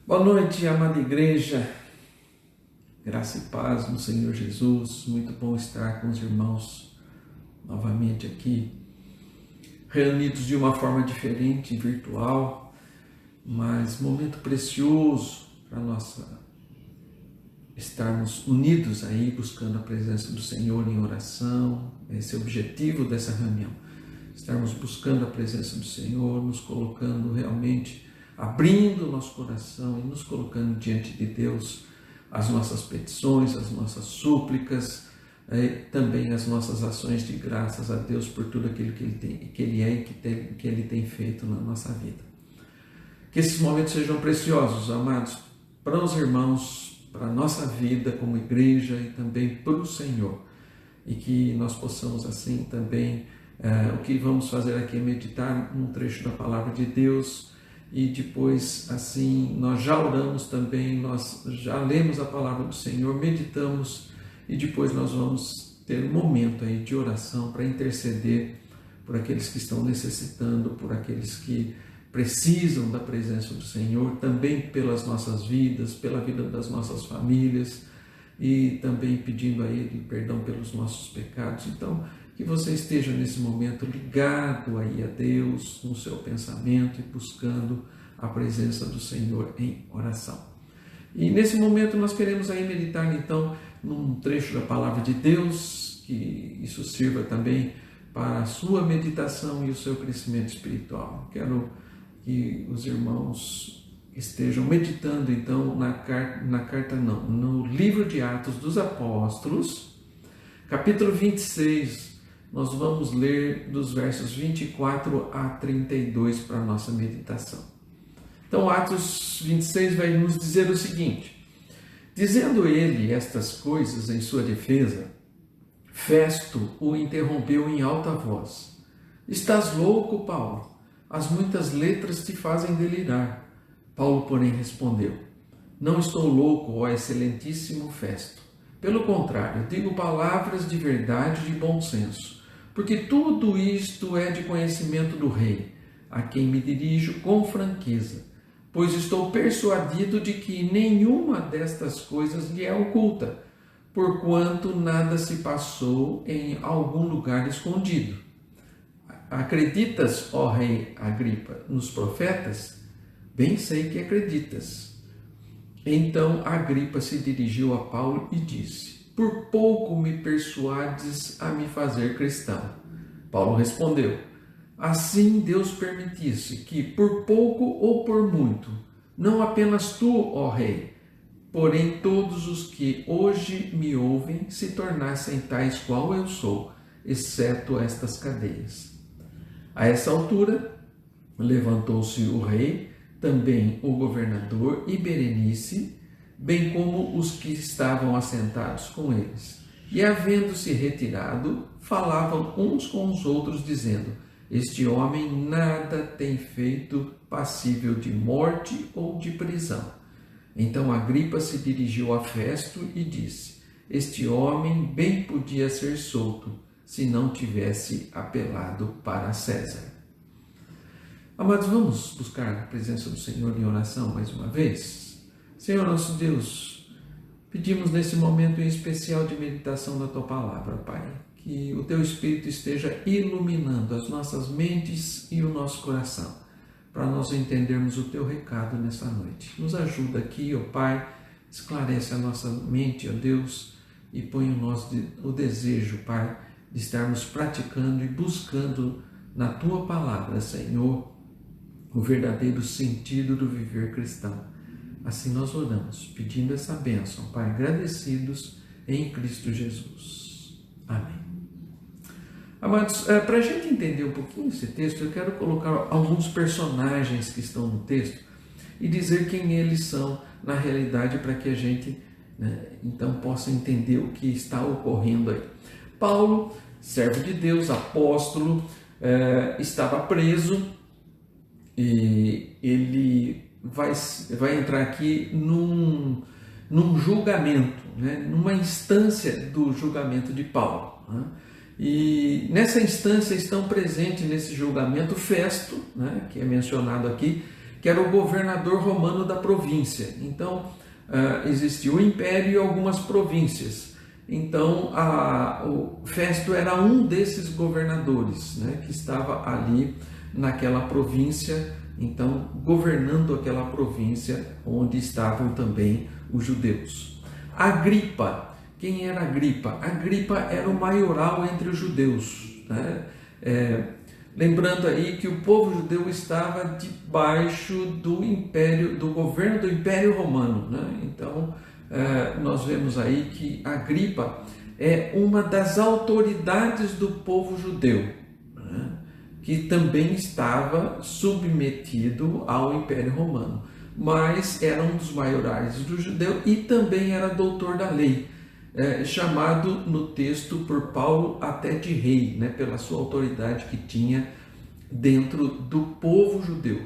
Boa noite, amada igreja, graça e paz no Senhor Jesus. Muito bom estar com os irmãos novamente aqui, reunidos de uma forma diferente, virtual, mas momento precioso para nós estarmos unidos aí, buscando a presença do Senhor em oração. Esse é o objetivo dessa reunião, estarmos buscando a presença do Senhor, nos colocando realmente, abrindo o nosso coração e nos colocando diante de Deus as nossas petições, as nossas súplicas, também as nossas ações de graças a Deus por tudo aquilo que Ele é e que Ele tem feito na nossa vida. Que esses momentos sejam preciosos, amados, para os irmãos, para a nossa vida como igreja e também para o Senhor. E que nós possamos assim também, o que vamos fazer aqui é meditar num trecho da Palavra de Deus. E depois, assim, nós já oramos também, nós já lemos a palavra do Senhor, meditamos e depois nós vamos ter um momento aí de oração para interceder por aqueles que estão necessitando, por aqueles que precisam da presença do Senhor, também pelas nossas vidas, pela vida das nossas famílias e também pedindo a Ele perdão pelos nossos pecados. Então, que você esteja nesse momento ligado aí a Deus, no seu pensamento e buscando a presença do Senhor em oração. E nesse momento nós queremos aí meditar então num trecho da palavra de Deus, que isso sirva também para a sua meditação e o seu crescimento espiritual. Quero que os irmãos estejam meditando então no livro de Atos dos Apóstolos, capítulo 26, nós vamos ler dos versos 24 a 32 para a nossa meditação. Então, Atos 26 vai nos dizer o seguinte: dizendo ele estas coisas em sua defesa, Festo o interrompeu em alta voz. Estás louco, Paulo? As muitas letras te fazem delirar. Paulo, porém, respondeu: não estou louco, ó excelentíssimo Festo. Pelo contrário, digo palavras de verdade e de bom senso, porque tudo isto é de conhecimento do rei, a quem me dirijo com franqueza, pois estou persuadido de que nenhuma destas coisas lhe é oculta, porquanto nada se passou em algum lugar escondido. Acreditas, ó rei Agripa, nos profetas? Bem sei que acreditas. Então Agripa se dirigiu a Paulo e disse: por pouco me persuades a me fazer cristão. Paulo respondeu: assim Deus permitisse que, por pouco ou por muito, não apenas tu, ó rei, porém todos os que hoje me ouvem se tornassem tais qual eu sou, exceto estas cadeias. A essa altura, levantou-se o rei, também o governador e Berenice, bem como os que estavam assentados com eles. E, havendo-se retirado, falavam uns com os outros, dizendo: este homem nada tem feito passível de morte ou de prisão. Então Agripa se dirigiu a Festo e disse: este homem bem podia ser solto, se não tivesse apelado para César. Amados, vamos buscar a presença do Senhor em oração mais uma vez? Senhor nosso Deus, pedimos nesse momento em especial de meditação da Tua Palavra, Pai, que o Teu Espírito esteja iluminando as nossas mentes e o nosso coração, para nós entendermos o Teu recado nessa noite. Nos ajuda aqui, ó Pai, esclarece a nossa mente, ó Deus, e põe em nós o desejo, Pai, de estarmos praticando e buscando na Tua Palavra, Senhor, o verdadeiro sentido do viver cristão. Assim nós oramos, pedindo essa bênção, Pai, agradecidos em Cristo Jesus. Amém. Amados, para a gente entender um pouquinho esse texto, eu quero colocar alguns personagens que estão no texto e dizer quem eles são na realidade, para que a gente, então, possa entender o que está ocorrendo aí. Paulo, servo de Deus, apóstolo, estava preso e ele vai entrar aqui num julgamento, numa instância do julgamento de Paulo. E nessa instância estão presentes nesse julgamento Festo, que é mencionado aqui, que era o governador romano da província. Então, existia o império e algumas províncias. Então, o Festo era um desses governadores, né, que estava ali naquela província, então governando aquela província onde estavam também os judeus. Agripa, quem era Agripa? Agripa era o maioral entre os judeus, né? Lembrando aí que o povo judeu estava debaixo do império, do governo do Império Romano, né? Então, nós vemos aí que Agripa é uma das autoridades do povo judeu, né? Que também estava submetido ao Império Romano, mas era um dos maiorais do judeu e também era doutor da lei, chamado no texto por Paulo até de rei, né, pela sua autoridade que tinha dentro do povo judeu.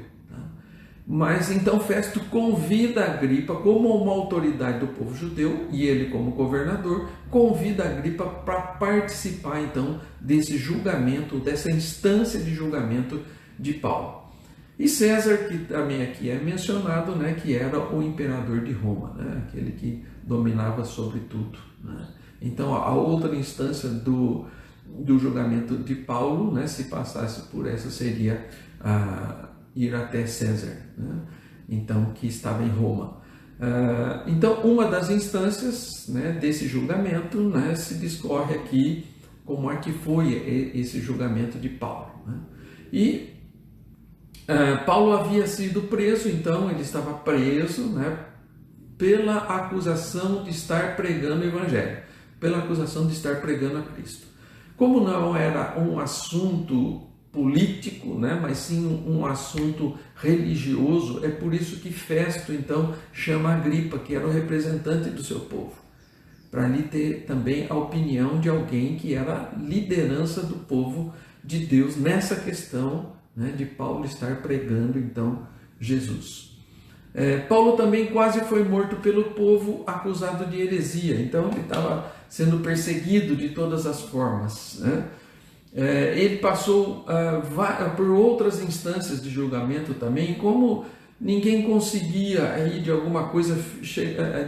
Mas então Festo convida Agripa como uma autoridade do povo judeu, e ele como governador, convida Agripa para participar então desse julgamento, dessa instância de julgamento de Paulo. E César, que também aqui é mencionado, né, que era o imperador de Roma, né, aquele que dominava sobre tudo, né? Então a outra instância do julgamento de Paulo, né, se passasse por essa, seria ir até César, né? Então, que estava em Roma. Então, uma das instâncias, né, desse julgamento, né, se discorre aqui como é que foi esse julgamento de Paulo, né? E Paulo havia sido preso, então ele estava preso, né, pela acusação de estar pregando o Evangelho, pela acusação de estar pregando a Cristo. Como não era um assunto político, né, mas sim um assunto religioso, é por isso que Festo então chama Agripa, que era o representante do seu povo, para ali ter também a opinião de alguém que era a liderança do povo de Deus nessa questão, né, de Paulo estar pregando então Jesus. Paulo também quase foi morto pelo povo acusado de heresia, então ele estava sendo perseguido de todas as formas, né? Ele passou por outras instâncias de julgamento também, como ninguém conseguia aí de alguma coisa,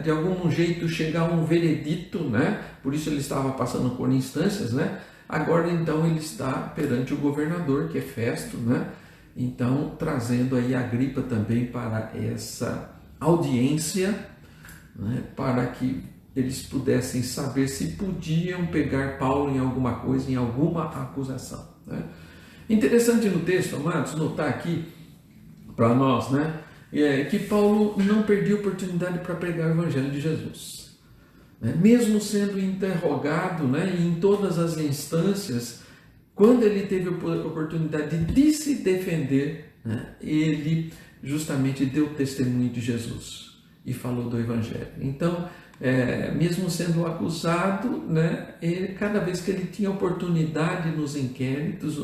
de algum jeito chegar a um veredito, né? Por isso ele estava passando por instâncias, né? Agora então ele está perante o governador, que é Festo, né? Então trazendo aí Agripa também para essa audiência, né? Para que eles pudessem saber se podiam pegar Paulo em alguma coisa, em alguma acusação, né? Interessante no texto, amados, notar aqui para nós, né, que Paulo não perdeu oportunidade para pregar o Evangelho de Jesus, né? Mesmo sendo interrogado, né, em todas as instâncias, quando ele teve a oportunidade de se defender, né, ele justamente deu testemunho de Jesus e falou do Evangelho. Então, mesmo sendo acusado, né, cada vez que ele tinha oportunidade nos inquéritos,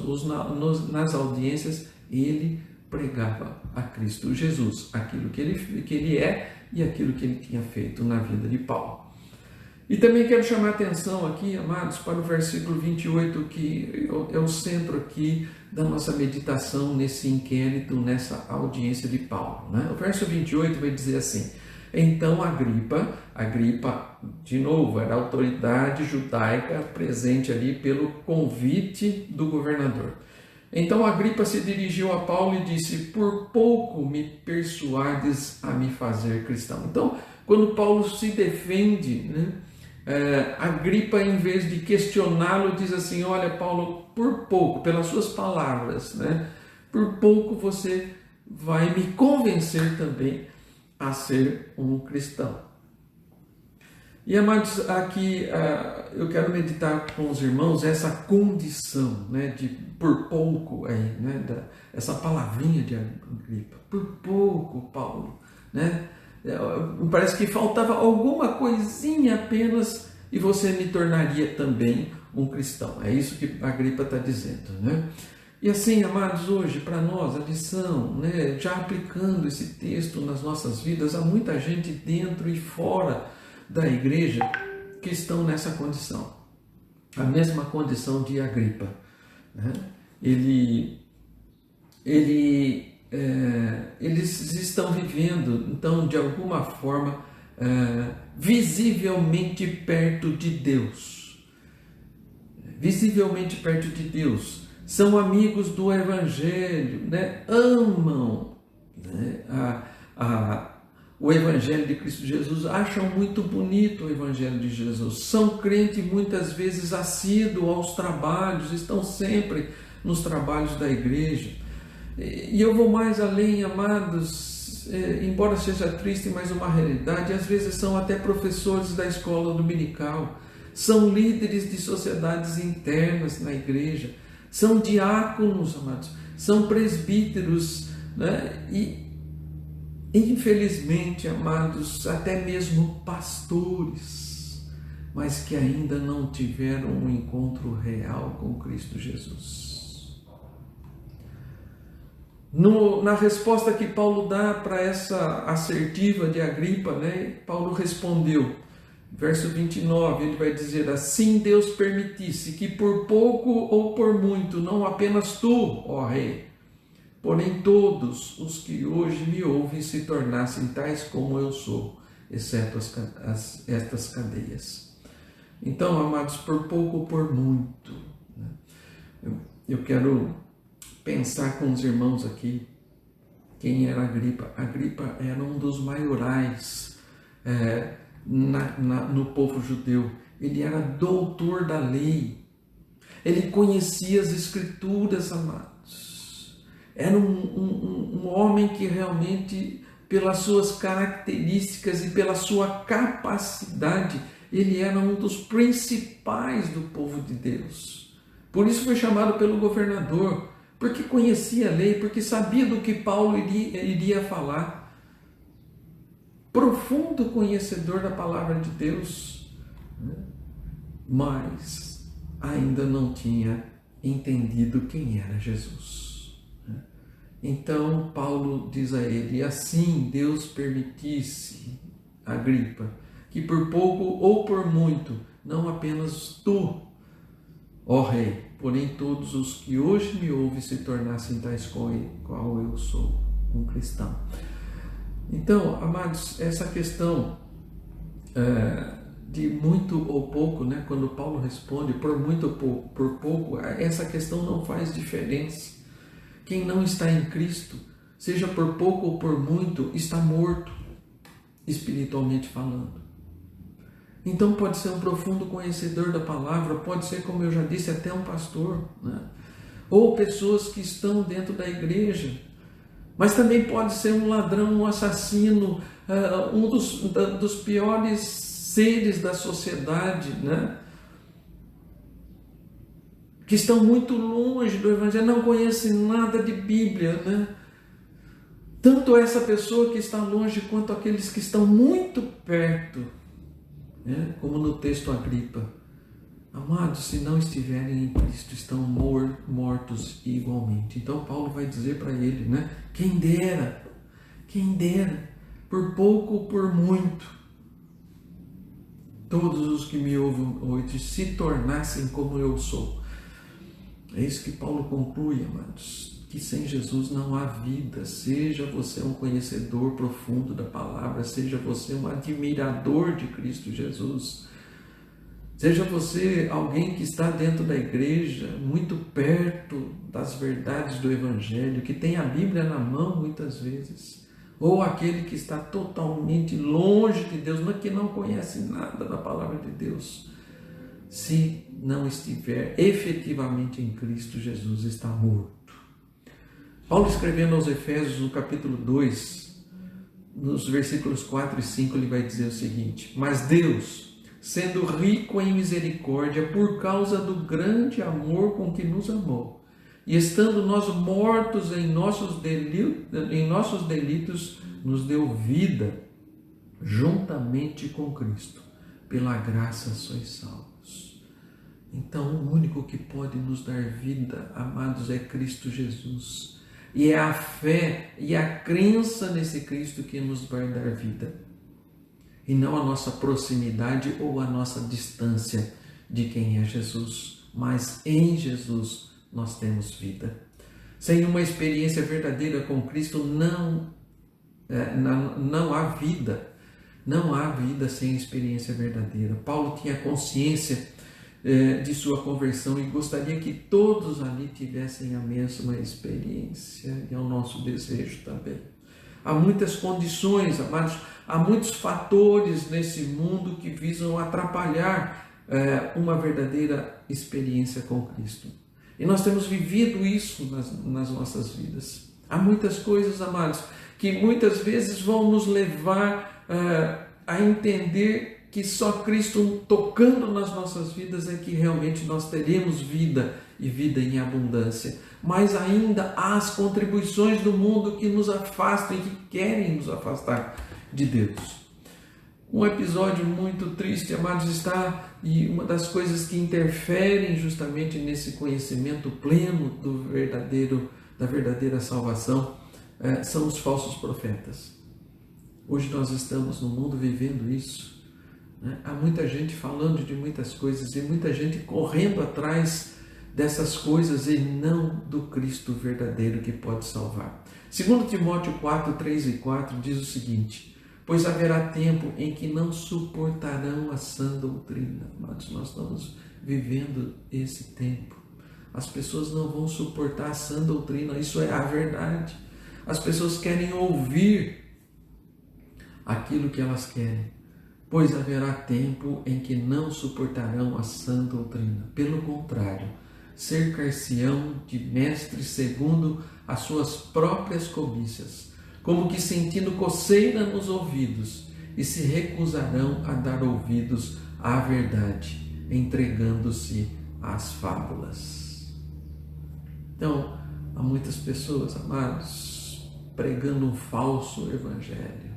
nas audiências, ele pregava a Cristo Jesus, aquilo que ele é e aquilo que ele tinha feito na vida de Paulo. E também quero chamar a atenção aqui, amados, para o versículo 28, que é o centro aqui da nossa meditação nesse inquérito, nessa audiência de Paulo, né? O verso 28 vai dizer assim: então Agripa, de novo, era a autoridade judaica presente ali pelo convite do governador. Então Agripa se dirigiu a Paulo e disse: por pouco me persuades a me fazer cristão. Então, quando Paulo se defende, né, Agripa, em vez de questioná-lo, diz assim: olha, Paulo, por pouco, pelas suas palavras, né, por pouco você vai me convencer também a ser um cristão. E, amados, aqui eu quero meditar com os irmãos essa condição, né, de por pouco, aí, né, essa palavrinha de Agripa, por pouco, Paulo, né? Parece que faltava alguma coisinha apenas e você me tornaria também um cristão. É isso que Agripa está dizendo, né? E assim, amados, hoje para nós a lição, né, já aplicando esse texto nas nossas vidas, há muita gente dentro e fora da igreja que estão nessa condição, a mesma condição de Agripa, né? Ele eles estão vivendo, então, de alguma forma, visivelmente perto de Deus. Visivelmente perto de Deus. São amigos do Evangelho, né? Amam, né? O Evangelho de Cristo Jesus, acham muito bonito o Evangelho de Jesus. São crentes muitas vezes assíduos aos trabalhos, estão sempre nos trabalhos da igreja. E eu vou mais além, amados, embora seja triste, mas uma realidade, às vezes são até professores da escola dominical, são líderes de sociedades internas na igreja, são diáconos, amados, são presbíteros, né? E infelizmente, amados, até mesmo pastores, mas que ainda não tiveram um encontro real com Cristo Jesus. Na resposta que Paulo dá para essa assertiva de Agripa, né, Paulo respondeu, verso 29, ele vai dizer: assim Deus permitisse que por pouco ou por muito, não apenas tu, ó rei, porém todos os que hoje me ouvem se tornassem tais como eu sou, exceto estas cadeias. Então, amados, por pouco ou por muito, né? Eu quero pensar com os irmãos aqui quem era Agripa. Agripa era um dos maiorais no povo judeu. Ele era doutor da lei. Ele conhecia as escrituras, amados. Era um homem que realmente, pelas suas características e pela sua capacidade, ele era um dos principais do povo de Deus. Por isso foi chamado pelo governador, porque conhecia a lei, porque sabia do que Paulo iria falar. Profundo conhecedor da palavra de Deus, né? Mas ainda não tinha entendido quem era Jesus. Então Paulo diz a ele: assim Deus permitisse, Agripa, que por pouco ou por muito, não apenas tu, ó rei, porém todos os que hoje me ouvem se tornassem tais qual eu sou, um cristão. Então, amados, essa questão de muito ou pouco, né, quando Paulo responde por muito ou por pouco, essa questão não faz diferença. Quem não está em Cristo, seja por pouco ou por muito, está morto, espiritualmente falando. Então pode ser um profundo conhecedor da palavra, pode ser, como eu já disse, até um pastor, né? Ou pessoas que estão dentro da igreja, mas também pode ser um ladrão, um assassino, um dos piores seres da sociedade, né? Que estão muito longe do Evangelho, não conhecem nada de Bíblia, né? Tanto essa pessoa que está longe, quanto aqueles que estão muito perto, né? Como no texto Agripa. Amados, se não estiverem em Cristo, estão mortos igualmente. Então Paulo vai dizer para ele, né? Quem dera, por pouco ou por muito, todos os que me ouvem hoje se tornassem como eu sou. É isso que Paulo conclui, amados, que sem Jesus não há vida. Seja você um conhecedor profundo da palavra, seja você um admirador de Cristo Jesus, seja você alguém que está dentro da igreja, muito perto das verdades do Evangelho, que tem a Bíblia na mão muitas vezes, ou aquele que está totalmente longe de Deus, mas que não conhece nada da palavra de Deus, se não estiver efetivamente em Cristo Jesus, está morto. Paulo, escrevendo aos Efésios, no capítulo 2, nos versículos 4 e 5, ele vai dizer o seguinte: mas Deus, sendo rico em misericórdia, por causa do grande amor com que nos amou, e estando nós mortos em nossos delitos, nos deu vida juntamente com Cristo. Pela graça sois salvos. Então, o único que pode nos dar vida, amados, é Cristo Jesus. E é a fé e a crença nesse Cristo que nos vai dar vida. E não a nossa proximidade ou a nossa distância de quem é Jesus. Mas em Jesus nós temos vida. Sem uma experiência verdadeira com Cristo não há vida. Não há vida sem experiência verdadeira. Paulo tinha consciência de sua conversão e gostaria que todos ali tivessem a mesma experiência, e é o nosso desejo também. Há muitas condições, amados, há muitos fatores nesse mundo que visam atrapalhar uma verdadeira experiência com Cristo. E nós temos vivido isso nas nossas vidas. Há muitas coisas, amados, que muitas vezes vão nos levar a entender que só Cristo tocando nas nossas vidas é que realmente nós teremos vida e vida em abundância. Mas ainda há as contribuições do mundo que nos afastam e que querem nos afastar de Deus. Um episódio muito triste, amados, e uma das coisas que interferem justamente nesse conhecimento pleno da verdadeira salvação são os falsos profetas. Hoje nós estamos no mundo vivendo isso. Há muita gente falando de muitas coisas e muita gente correndo atrás dessas coisas e não do Cristo verdadeiro que pode salvar. 2 Timóteo 4, 3 e 4 diz o seguinte: pois haverá tempo em que não suportarão a sã doutrina. Mas nós estamos vivendo esse tempo. As pessoas não vão suportar a sã doutrina, isso é a verdade. As pessoas querem ouvir aquilo que elas querem. Pois haverá tempo em que não suportarão a sã doutrina. Pelo contrário, cercar-se-ão de mestres segundo as suas próprias cobiças, como que sentindo coceira nos ouvidos, e se recusarão a dar ouvidos à verdade, entregando-se às fábulas. Então, há muitas pessoas, amados, pregando um falso evangelho,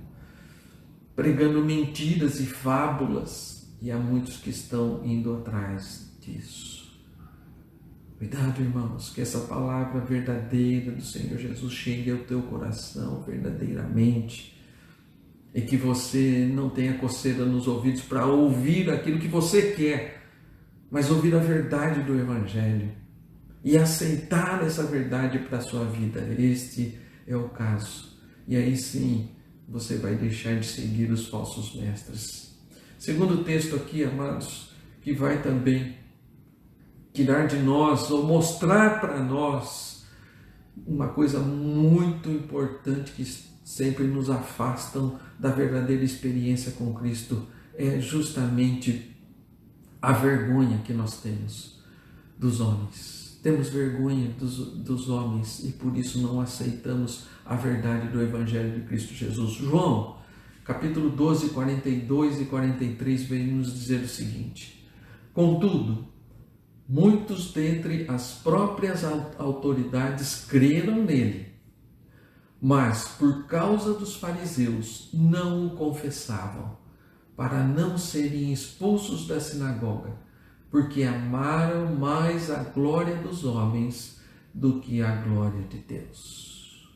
pregando mentiras e fábulas, e há muitos que estão indo atrás disso. Cuidado, irmãos, que essa palavra verdadeira do Senhor Jesus chegue ao teu coração verdadeiramente, e que você não tenha coceira nos ouvidos para ouvir aquilo que você quer, mas ouvir a verdade do Evangelho e aceitar essa verdade para a sua vida. Este é o caso. E aí sim, você vai deixar de seguir os falsos mestres. Segundo texto aqui, amados, que vai também tirar de nós, ou mostrar para nós, uma coisa muito importante que sempre nos afastam da verdadeira experiência com Cristo, é justamente a vergonha que nós temos dos homens. Temos vergonha dos homens e por isso não aceitamos a verdade do Evangelho de Cristo Jesus. João, capítulo 12, 42 e 43, vem nos dizer o seguinte: contudo, muitos dentre as próprias autoridades creram nele, mas por causa dos fariseus não o confessavam, para não serem expulsos da sinagoga, porque amaram mais a glória dos homens do que a glória de Deus.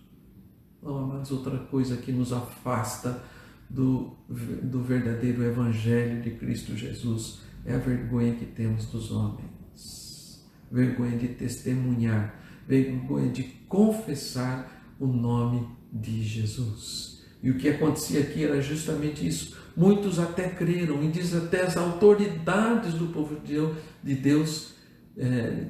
Não, amados, outra coisa que nos afasta do verdadeiro Evangelho de Cristo Jesus é a vergonha que temos dos homens, vergonha de testemunhar, vergonha de confessar o nome de Jesus. E o que acontecia aqui era justamente isso. Muitos até creram, e diz até as autoridades do povo de Deus,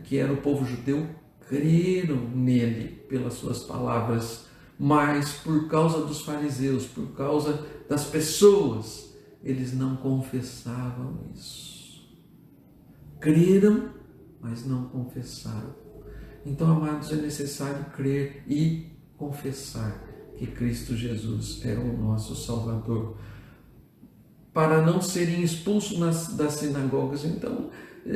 que era o povo judeu, creram nele pelas suas palavras, mas por causa dos fariseus, por causa das pessoas, eles não confessavam isso. Creram, mas não confessaram. Então, amados, é necessário crer e confessar que Cristo Jesus é o nosso Salvador, para não serem expulsos das sinagogas. Então,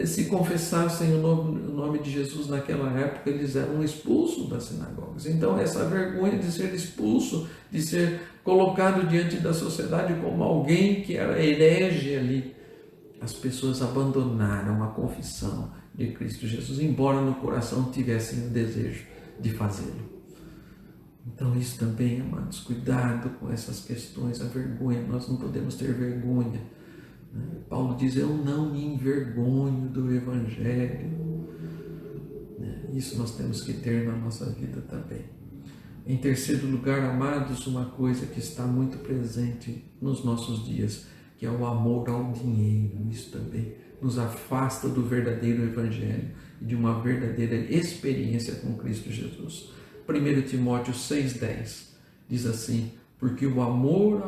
se confessassem o nome de Jesus naquela época, eles eram expulsos das sinagogas. Então, essa vergonha de ser expulso, de ser colocado diante da sociedade como alguém que era herege ali, as pessoas abandonaram a confissão de Cristo Jesus, embora no coração tivessem o desejo de fazê-lo. Então isso também, amados, cuidado com essas questões, a vergonha, nós não podemos ter vergonha. Paulo diz, eu não me envergonho do Evangelho. Isso nós temos que ter na nossa vida também. Em terceiro lugar, amados, uma coisa que está muito presente nos nossos dias, que é o amor ao dinheiro. Isso também nos afasta do verdadeiro evangelho e de uma verdadeira experiência com Cristo Jesus. 1 Timóteo 6,10 diz assim: porque o amor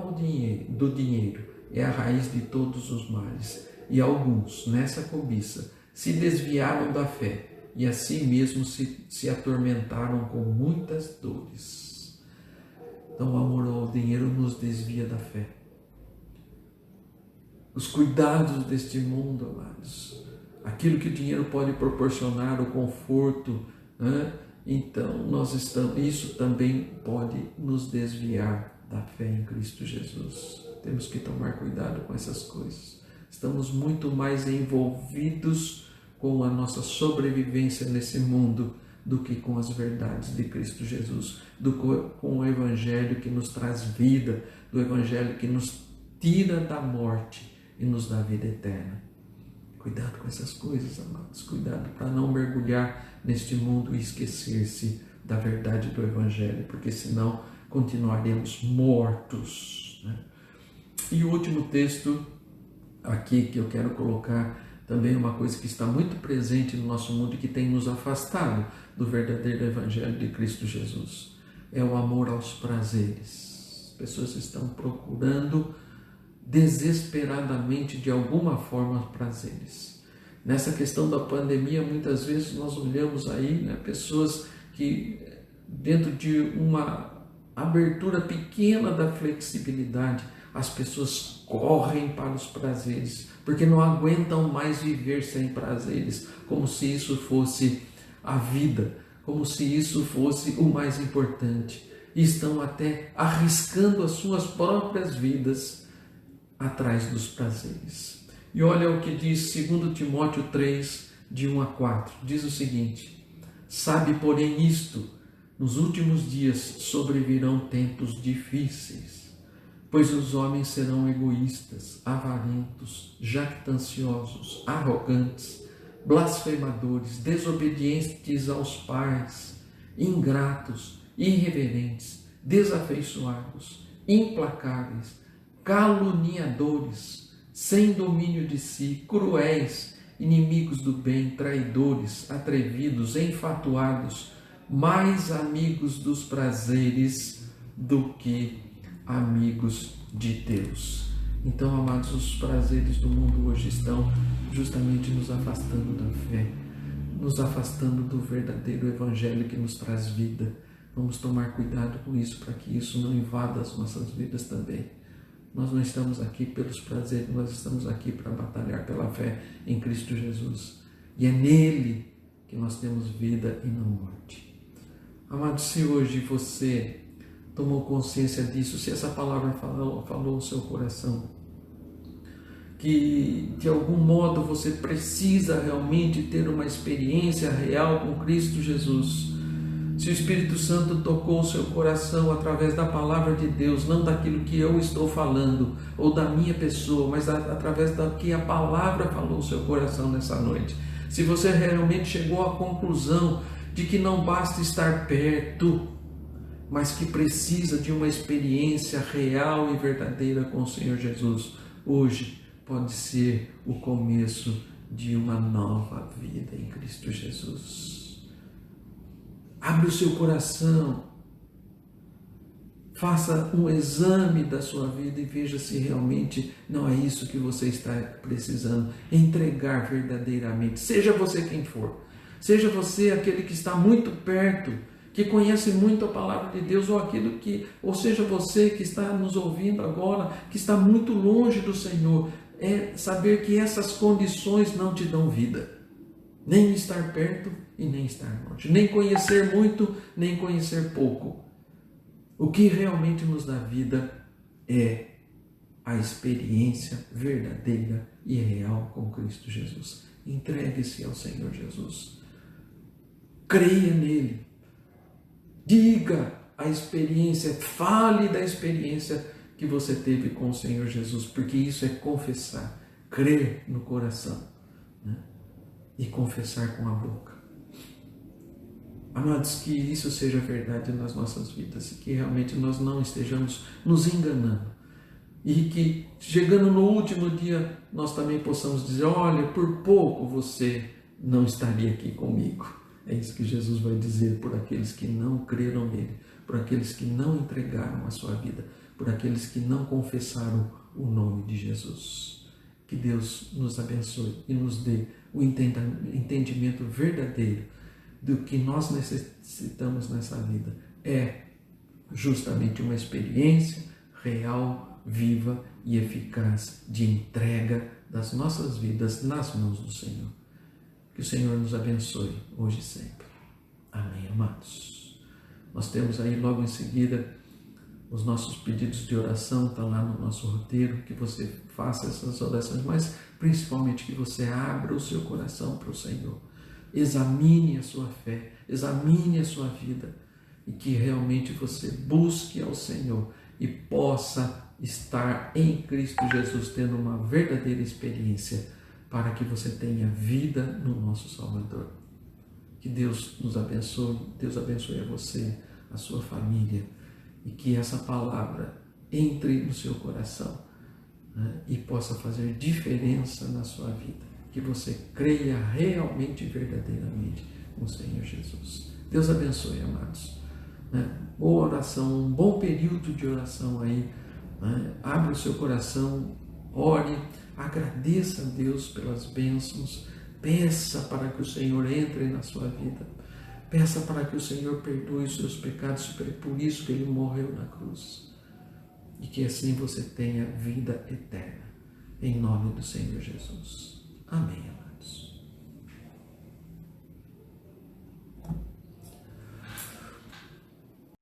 do dinheiro é a raiz de todos os males, e alguns, nessa cobiça, se desviaram da fé e a si mesmos se atormentaram com muitas dores. Então o amor ao dinheiro nos desvia da fé. Os cuidados deste mundo, amados, aquilo que o dinheiro pode proporcionar, o conforto, né? Então isso também pode nos desviar da fé em Cristo Jesus. Temos que tomar cuidado com essas coisas. Estamos muito mais envolvidos com a nossa sobrevivência nesse mundo do que com as verdades de Cristo Jesus, com o Evangelho que nos traz vida, do Evangelho que nos tira da morte e nos dá vida eterna. Cuidado com essas coisas, amados. Cuidado para não mergulhar neste mundo e esquecer-se da verdade do Evangelho, porque senão continuaremos mortos, né? E o último texto aqui que eu quero colocar também uma coisa que está muito presente no nosso mundo e que tem nos afastado do verdadeiro Evangelho de Cristo Jesus. É o amor aos prazeres. As pessoas estão procurando desesperadamente, de alguma forma, prazeres. Nessa questão da pandemia, muitas vezes nós olhamos aí, né, pessoas que, dentro de uma abertura pequena da flexibilidade, as pessoas correm para os prazeres, porque não aguentam mais viver sem prazeres, como se isso fosse a vida, como se isso fosse o mais importante. E estão até arriscando as suas próprias vidas atrás dos prazeres. E olha o que diz 2 Timóteo 3, de 1 a 4. Diz o seguinte: sabe, porém, isto, nos últimos dias sobrevirão tempos difíceis, pois os homens serão egoístas, avarentos, jactanciosos, arrogantes, blasfemadores, desobedientes aos pais, ingratos, irreverentes, desafeiçoados, implacáveis, caluniadores, sem domínio de si, cruéis, inimigos do bem, traidores, atrevidos, enfatuados, mais amigos dos prazeres do que amigos de Deus. Então, amados, os prazeres do mundo hoje estão justamente nos afastando da fé, nos afastando do verdadeiro Evangelho que nos traz vida. Vamos tomar cuidado com isso, para que isso não invada as nossas vidas também. Nós não estamos aqui pelos prazeres, nós estamos aqui para batalhar pela fé em Cristo Jesus. E é nele que nós temos vida e não morte. Amado, se hoje você tomou consciência disso, se essa palavra falou o seu coração, que de algum modo você precisa realmente ter uma experiência real com Cristo Jesus, se o Espírito Santo tocou o seu coração através da palavra de Deus, não daquilo que eu estou falando, ou da minha pessoa, mas através da que a palavra falou o seu coração nessa noite. Se você realmente chegou à conclusão de que não basta estar perto, mas que precisa de uma experiência real e verdadeira com o Senhor Jesus, hoje pode ser o começo de uma nova vida em Cristo Jesus. Abre o seu coração, faça um exame da sua vida e veja se realmente não é isso que você está precisando. Entregar verdadeiramente, seja você quem for, seja você aquele que está muito perto, que conhece muito a palavra de Deus, ou seja você que está nos ouvindo agora, que está muito longe do Senhor, é saber que essas condições não te dão vida. Nem estar perto e nem estar longe. Nem conhecer muito, nem conhecer pouco. O que realmente nos dá vida é a experiência verdadeira e real com Cristo Jesus. Entregue-se ao Senhor Jesus. Creia nele. Diga a experiência, fale da experiência que você teve com o Senhor Jesus, porque isso é confessar, crer no coração, né? E confessar com a boca. Amados, que isso seja verdade nas nossas vidas e que realmente nós não estejamos nos enganando. E que, chegando no último dia, nós também possamos dizer: olha, por pouco você não estaria aqui comigo. É isso que Jesus vai dizer por aqueles que não creram nele, por aqueles que não entregaram a sua vida, por aqueles que não confessaram o nome de Jesus. Que Deus nos abençoe e nos dê o entendimento verdadeiro do que nós necessitamos nessa vida. É justamente uma experiência real, viva e eficaz de entrega das nossas vidas nas mãos do Senhor. Que o Senhor nos abençoe hoje e sempre. Amém, amados. Nós temos aí logo em seguida os nossos pedidos de oração, está lá no nosso roteiro, que você faça essas orações, mas principalmente que você abra o seu coração para o Senhor. Examine a sua fé, examine a sua vida e que realmente você busque ao Senhor e possa estar em Cristo Jesus tendo uma verdadeira experiência para que você tenha vida no nosso Salvador. Que Deus nos abençoe, Deus abençoe a você, a sua família e que essa palavra entre no seu coração, né, e possa fazer diferença na sua vida. Que você creia realmente e verdadeiramente no Senhor Jesus. Deus abençoe, amados. Boa oração, um bom período de oração aí. Abra o seu coração, ore, agradeça a Deus pelas bênçãos, peça para que o Senhor entre na sua vida, peça para que o Senhor perdoe os seus pecados, foi por isso que Ele morreu na cruz. E que assim você tenha vida eterna, em nome do Senhor Jesus. Amém.